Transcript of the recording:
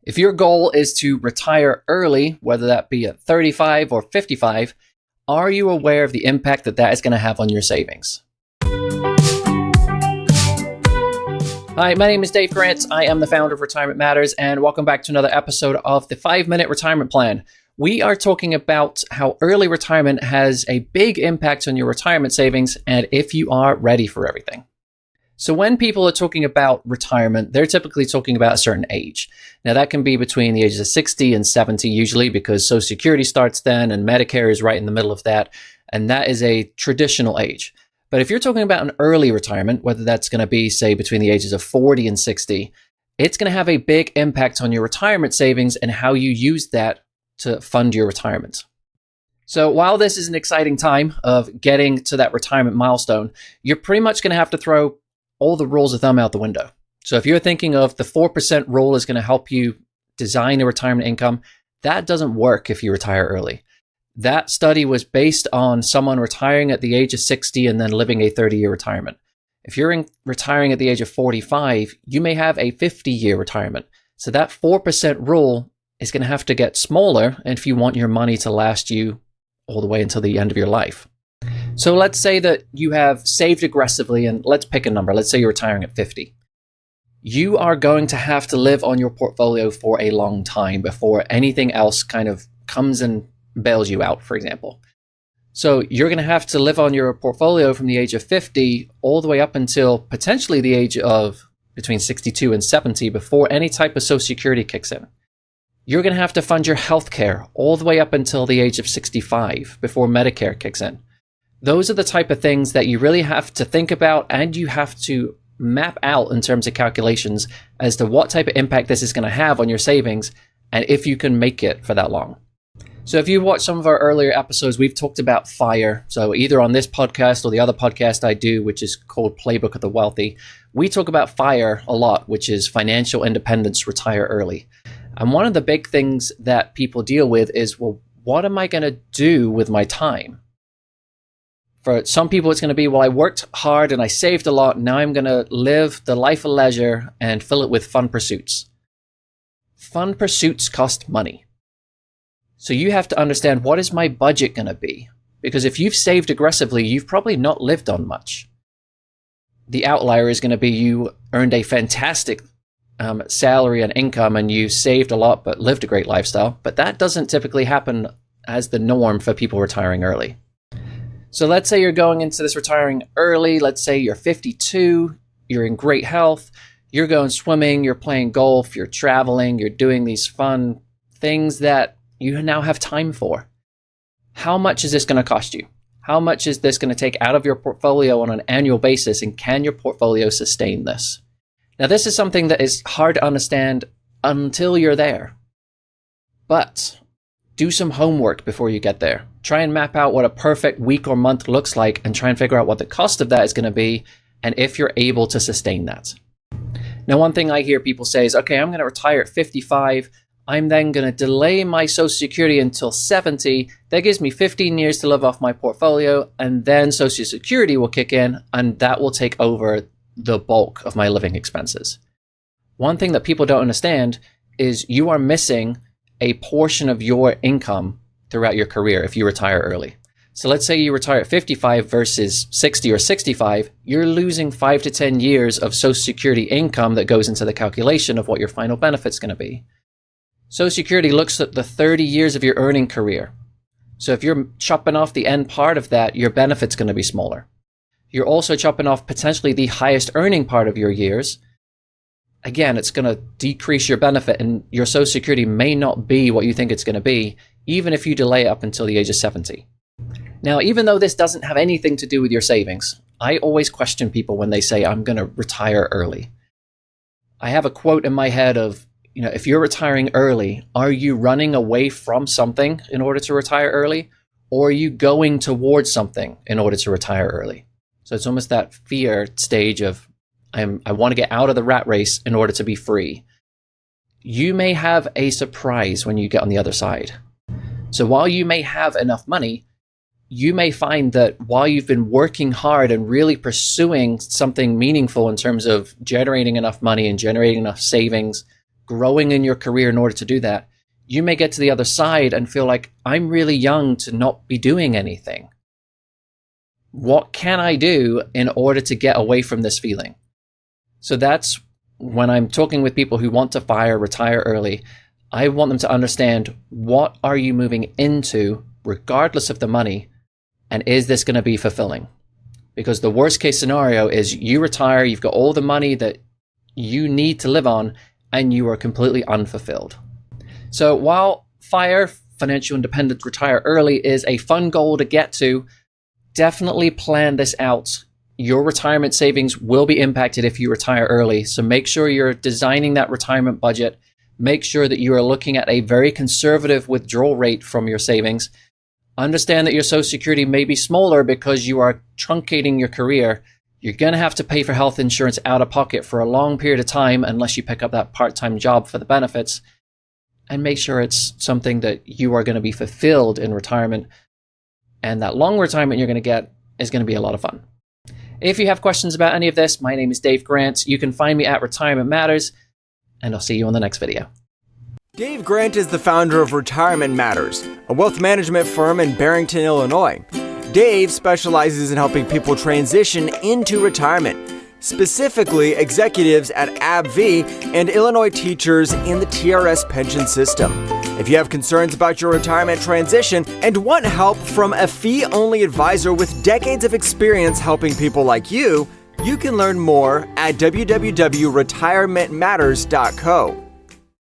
If your goal is to retire early, whether that be at 35 or 55, are you aware of the impact that that is going to have on your savings? Hi, my name is Dave Grant. I am the founder of Retirement Matters, and welcome back to another episode of the 5-Minute Retirement Plan. We are talking about how early retirement has a big impact on your retirement savings and if you are ready for everything. So when people are talking about retirement, they're typically talking about a certain age. Now that can be between the ages of 60 and 70 usually, because Social Security starts then and Medicare is right in the middle of that. And that is a traditional age. But if you're talking about an early retirement, whether that's going to be, say, between the ages of 40 and 60, it's going to have a big impact on your retirement savings and how you use that to fund your retirement. So while this is an exciting time of getting to that retirement milestone, you're pretty much going to have to throw all the rules of thumb out the window. So if you're thinking of the 4% rule is going to help you design a retirement income, that doesn't work if you retire early. That study was based on someone retiring at the age of 60 and then living a 30-year retirement. If you're retiring at the age of 45, you may have a 50-year retirement. So that 4% rule is going to have to get smaller if you want your money to last you all the way until the end of your life. So let's say that you have saved aggressively, and let's pick a number. Let's say you're retiring at 50. You are going to have to live on your portfolio for a long time before anything else kind of comes and bails you out, for example. So you're going to have to live on your portfolio from the age of 50 all the way up until potentially the age of between 62 and 70 before any type of Social Security kicks in. You're going to have to fund your health care all the way up until the age of 65 before Medicare kicks in. Those are the type of things that you really have to think about and you have to map out in terms of calculations as to what type of impact this is going to have on your savings and if you can make it for that long. So if you watch some of our earlier episodes, we've talked about FIRE. So either on this podcast or the other podcast I do, which is called Playbook of the Wealthy, we talk about FIRE a lot, which is financial independence, retire early. And one of the big things that people deal with is, well, what am I going to do with my time? For some people, it's going to be, well, I worked hard and I saved a lot. Now I'm going to live the life of leisure and fill it with fun pursuits. Fun pursuits cost money. So you have to understand, what is my budget going to be? Because if you've saved aggressively, you've probably not lived on much. The outlier is going to be you earned a fantastic salary and income and you saved a lot but lived a great lifestyle. But that doesn't typically happen as the norm for people retiring early. So let's say you're going into this retiring early. Let's say you're 52, you're in great health, you're going swimming, you're playing golf, you're traveling, you're doing these fun things that you now have time for. How much is this going to cost you? How much is this going to take out of your portfolio on an annual basis, and can your portfolio sustain this? Now, this is something that is hard to understand until you're there. But do some homework before you get there. Try and map out what a perfect week or month looks like and try and figure out what the cost of that is going to be and if you're able to sustain that. Now, one thing I hear people say is, okay, I'm going to retire at 55. I'm then going to delay my Social Security until 70. That gives me 15 years to live off my portfolio, and then Social Security will kick in and that will take over the bulk of my living expenses. One thing that people don't understand is you are missing a portion of your income throughout your career if you retire early. So let's say you retire at 55 versus 60 or 65, you're losing 5 to 10 years of Social Security income that goes into the calculation of what your final benefit's going to be. Social Security looks at the 30 years of your earning career. So if you're chopping off the end part of that, your benefit's going to be smaller. You're also chopping off potentially the highest earning part of your years. Again, it's going to decrease your benefit, and your Social Security may not be what you think it's going to be, even if you delay it up until the age of 70. Now, even though this doesn't have anything to do with your savings, I always question people when they say, I'm going to retire early. I have a quote in my head of, if you're retiring early, are you running away from something in order to retire early? Or are you going towards something in order to retire early? So it's almost that fear stage of, I want to get out of the rat race in order to be free. You may have a surprise when you get on the other side. So while you may have enough money, you may find that while you've been working hard and really pursuing something meaningful in terms of generating enough money and generating enough savings growing in your career in order to do that, you may get to the other side and feel like, I'm really young to not be doing anything. What can I do in order to get away from this feeling? So that's when I'm talking with people who want to retire early, I want them to understand, what are you moving into regardless of the money, and is this going to be fulfilling? Because the worst case scenario is you retire, you've got all the money that you need to live on, and you are completely unfulfilled. So while financial independence, retire early is a fun goal to get to, definitely plan this out. Your retirement savings will be impacted if you retire early. So make sure you're designing that retirement budget. Make sure that you are looking at a very conservative withdrawal rate from your savings. Understand that your Social Security may be smaller because you are truncating your career. You're going to have to pay for health insurance out of pocket for a long period of time unless you pick up that part-time job for the benefits. And make sure it's something that you are going to be fulfilled in retirement. And that long retirement you're going to get is going to be a lot of fun. If you have questions about any of this, my name is Dave Grant. You can find me at Retirement Matters, and I'll see you on the next video. Dave Grant is the founder of Retirement Matters, a wealth management firm in Barrington, Illinois. Dave specializes in helping people transition into retirement, specifically executives at AbbVie and Illinois teachers in the TRS pension system. If you have concerns about your retirement transition and want help from a fee-only advisor with decades of experience helping people like you can learn more at www.retirementmatters.co.